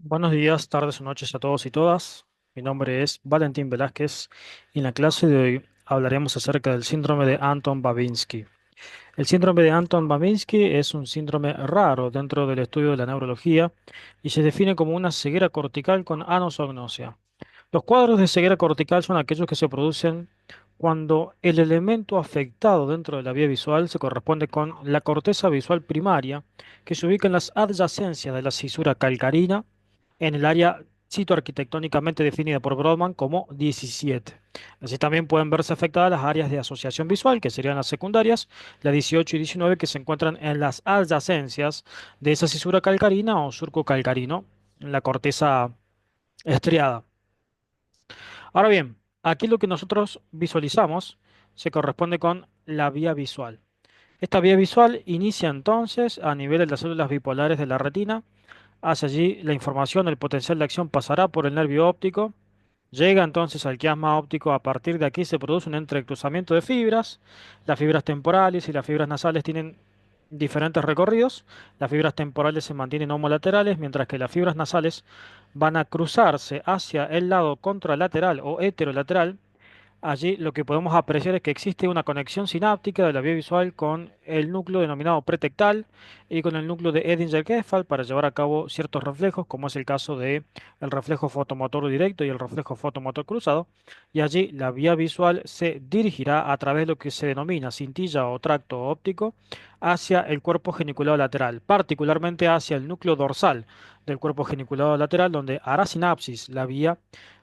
Buenos días, tardes o noches a todos y todas. Mi nombre es Valentín Velázquez y en la clase de hoy hablaremos acerca del síndrome de Anton-Babinski. El síndrome de Anton-Babinski es un síndrome raro dentro del estudio de la neurología y se define como una ceguera cortical con anosognosia. Los cuadros de ceguera cortical son aquellos que se producen cuando el elemento afectado dentro de la vía visual se corresponde con la corteza visual primaria, que se ubica en las adyacencias de la cisura calcarina, en el área citoarquitectónicamente definida por Brodmann como 17. Así también pueden verse afectadas las áreas de asociación visual, que serían las secundarias, la 18 y 19, que se encuentran en las adyacencias de esa cisura calcarina o surco calcarino, en la corteza estriada. Ahora bien, aquí lo que nosotros visualizamos se corresponde con la vía visual. Esta vía visual inicia entonces a nivel de las células bipolares de la retina. Hacia allí la información, el potencial de acción pasará por el nervio óptico. Llega entonces al quiasma óptico. A partir de aquí se produce un entrecruzamiento de fibras. Las fibras temporales y las fibras nasales tienen diferentes recorridos. Las fibras temporales se mantienen homolaterales, mientras que las fibras nasales van a cruzarse hacia el lado contralateral o heterolateral. Allí lo que podemos apreciar es que existe una conexión sináptica de la vía visual con el núcleo denominado pretectal y con el núcleo de Edinger-Kefal para llevar a cabo ciertos reflejos, como es el caso de el reflejo fotomotor directo y el reflejo fotomotor cruzado. Y allí la vía visual se dirigirá a través de lo que se denomina cintilla o tracto óptico hacia el cuerpo geniculado lateral, particularmente hacia el núcleo dorsal del cuerpo geniculado lateral, donde hará sinapsis la vía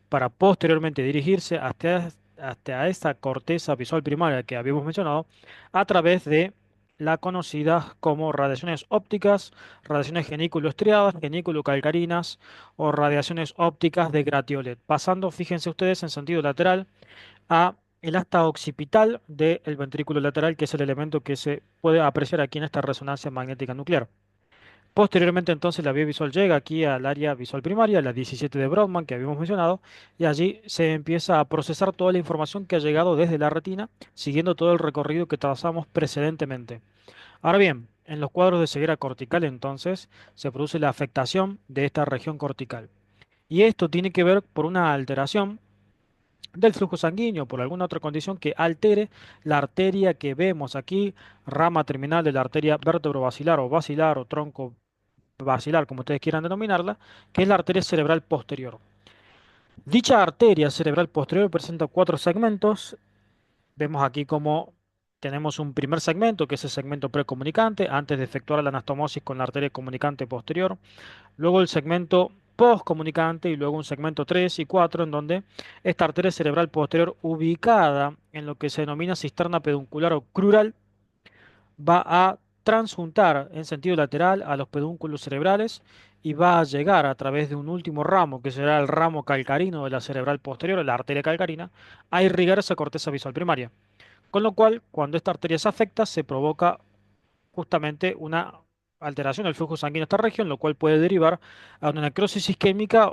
para posteriormente dirigirse hasta esta corteza visual primaria que habíamos mencionado a través de la conocida como radiaciones ópticas, radiaciones genículo-estriadas, genículo-calcarinas o radiaciones ópticas de Gratiolet, pasando, fíjense ustedes, en sentido lateral a el asta occipital del ventrículo lateral, que es el elemento que se puede apreciar aquí en esta resonancia magnética nuclear. Posteriormente, entonces, la vía visual llega aquí al área visual primaria, la 17 de Brodmann que habíamos mencionado, y allí se empieza a procesar toda la información que ha llegado desde la retina, siguiendo todo el recorrido que trazamos precedentemente. Ahora bien, en los cuadros de ceguera cortical, entonces, se produce la afectación de esta región cortical. Y esto tiene que ver por una alteración del flujo sanguíneo, por alguna otra condición que altere la arteria que vemos aquí, rama terminal de la arteria vértebro-basilar o tronco basilar, como ustedes quieran denominarla, que es la arteria cerebral posterior. Dicha arteria cerebral posterior presenta cuatro segmentos. Vemos aquí como tenemos un primer segmento, que es el segmento precomunicante, antes de efectuar la anastomosis con la arteria comunicante posterior. Luego el segmento postcomunicante y luego un segmento 3 y 4, en donde esta arteria cerebral posterior ubicada en lo que se denomina cisterna peduncular o crural va a transjuntar en sentido lateral a los pedúnculos cerebrales y va a llegar a través de un último ramo, que será el ramo calcarino de la cerebral posterior, la arteria calcarina, a irrigar esa corteza visual primaria. Con lo cual, cuando esta arteria se afecta, se provoca justamente una alteración del flujo sanguíneo a esta región, lo cual puede derivar a una necrosis isquémica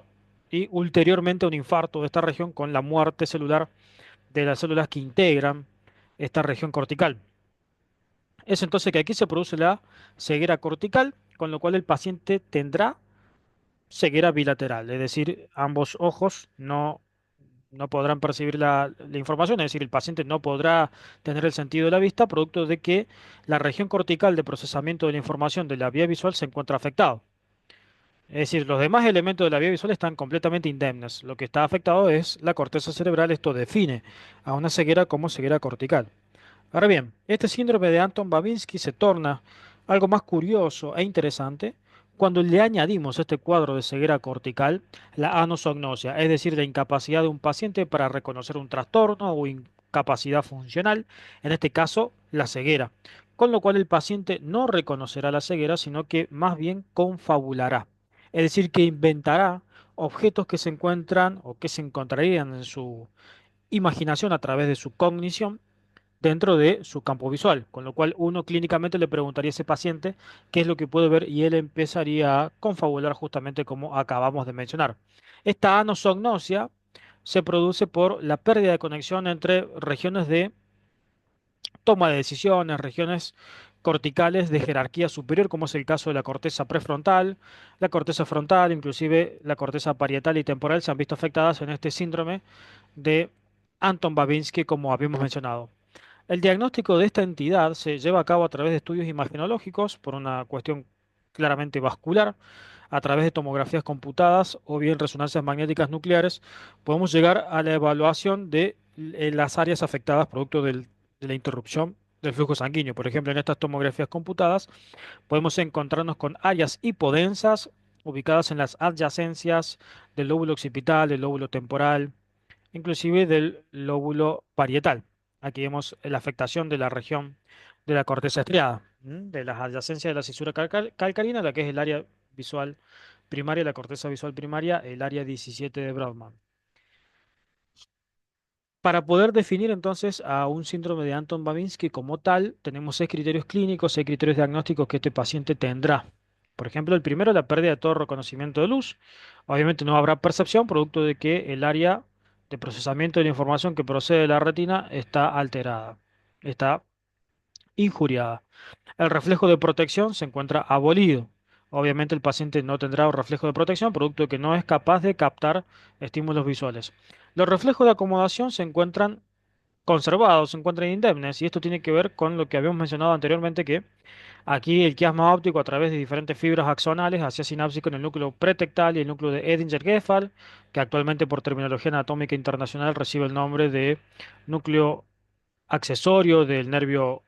y ulteriormente a un infarto de esta región con la muerte celular de las células que integran esta región cortical. Es entonces que aquí se produce la ceguera cortical, con lo cual el paciente tendrá ceguera bilateral, es decir, ambos ojos no podrán percibir la información, es decir, el paciente no podrá tener el sentido de la vista, producto de que la región cortical de procesamiento de la información de la vía visual se encuentra afectado. Es decir, los demás elementos de la vía visual están completamente indemnes. Lo que está afectado es la corteza cerebral. Esto define a una ceguera como ceguera cortical. Ahora bien, este síndrome de Anton-Babinski se torna algo más curioso e interesante cuando le añadimos a este cuadro de ceguera cortical la anosognosia, es decir, la incapacidad de un paciente para reconocer un trastorno o incapacidad funcional, en este caso la ceguera, con lo cual el paciente no reconocerá la ceguera, sino que más bien confabulará, es decir, que inventará objetos que se encuentran o que se encontrarían en su imaginación a través de su cognición dentro de su campo visual, con lo cual uno clínicamente le preguntaría a ese paciente qué es lo que puede ver y él empezaría a confabular justamente como acabamos de mencionar. Esta anosognosia se produce por la pérdida de conexión entre regiones de toma de decisiones, regiones corticales de jerarquía superior, como es el caso de la corteza prefrontal, la corteza frontal, inclusive la corteza parietal y temporal, se han visto afectadas en este síndrome de Anton Babinski, como habíamos mencionado. El diagnóstico de esta entidad se lleva a cabo a través de estudios imagenológicos por una cuestión claramente vascular, a través de tomografías computadas o bien resonancias magnéticas nucleares, podemos llegar a la evaluación de las áreas afectadas producto de la interrupción del flujo sanguíneo. Por ejemplo, en estas tomografías computadas podemos encontrarnos con áreas hipodensas ubicadas en las adyacencias del lóbulo occipital, del lóbulo temporal, inclusive del lóbulo parietal. Aquí vemos la afectación de la región de la corteza estriada, de las adyacencias de la cisura calcarina, la que es el área visual primaria, la corteza visual primaria, el área 17 de Brodmann. Para poder definir entonces a un síndrome de Anton Babinski como tal, tenemos 6 criterios clínicos, 6 criterios diagnósticos que este paciente tendrá. Por ejemplo, el primero, la pérdida de todo reconocimiento de luz. Obviamente no habrá percepción, producto de que el área de procesamiento de la información que procede de la retina está alterada, está injuriada. El reflejo de protección se encuentra abolido. Obviamente el paciente no tendrá un reflejo de protección, producto de que no es capaz de captar estímulos visuales. Los reflejos de acomodación se encuentran conservados, se encuentran indemnes, y esto tiene que ver con lo que habíamos mencionado anteriormente, que aquí el quiasma óptico a través de diferentes fibras axonales hacia sinápsico en el núcleo pretectal y el núcleo de Edinger-Gefal, que actualmente por terminología anatómica internacional recibe el nombre de núcleo accesorio del nervio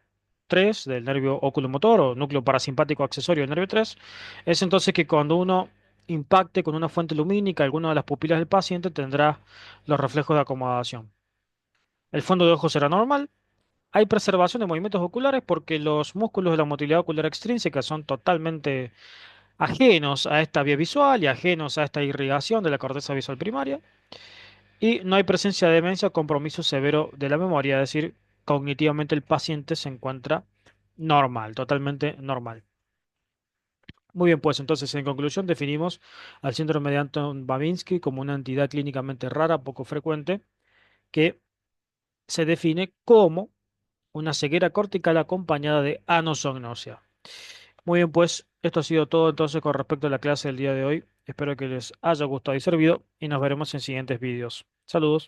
3, del nervio oculomotor o núcleo parasimpático accesorio del nervio 3, es entonces que cuando uno impacte con una fuente lumínica alguna de las pupilas del paciente tendrá los reflejos de acomodación. El fondo de ojo será normal. Hay preservación de movimientos oculares porque los músculos de la motilidad ocular extrínseca son totalmente ajenos a esta vía visual y ajenos a esta irrigación de la corteza visual primaria. Y no hay presencia de demencia o compromiso severo de la memoria, es decir, cognitivamente el paciente se encuentra normal, totalmente normal. Muy bien, pues entonces en conclusión definimos al síndrome de Anton Babinski como una entidad clínicamente rara, poco frecuente, que se define como una ceguera cortical acompañada de anosognosia. Muy bien, pues esto ha sido todo entonces con respecto a la clase del día de hoy. Espero que les haya gustado y servido y nos veremos en siguientes vídeos. Saludos.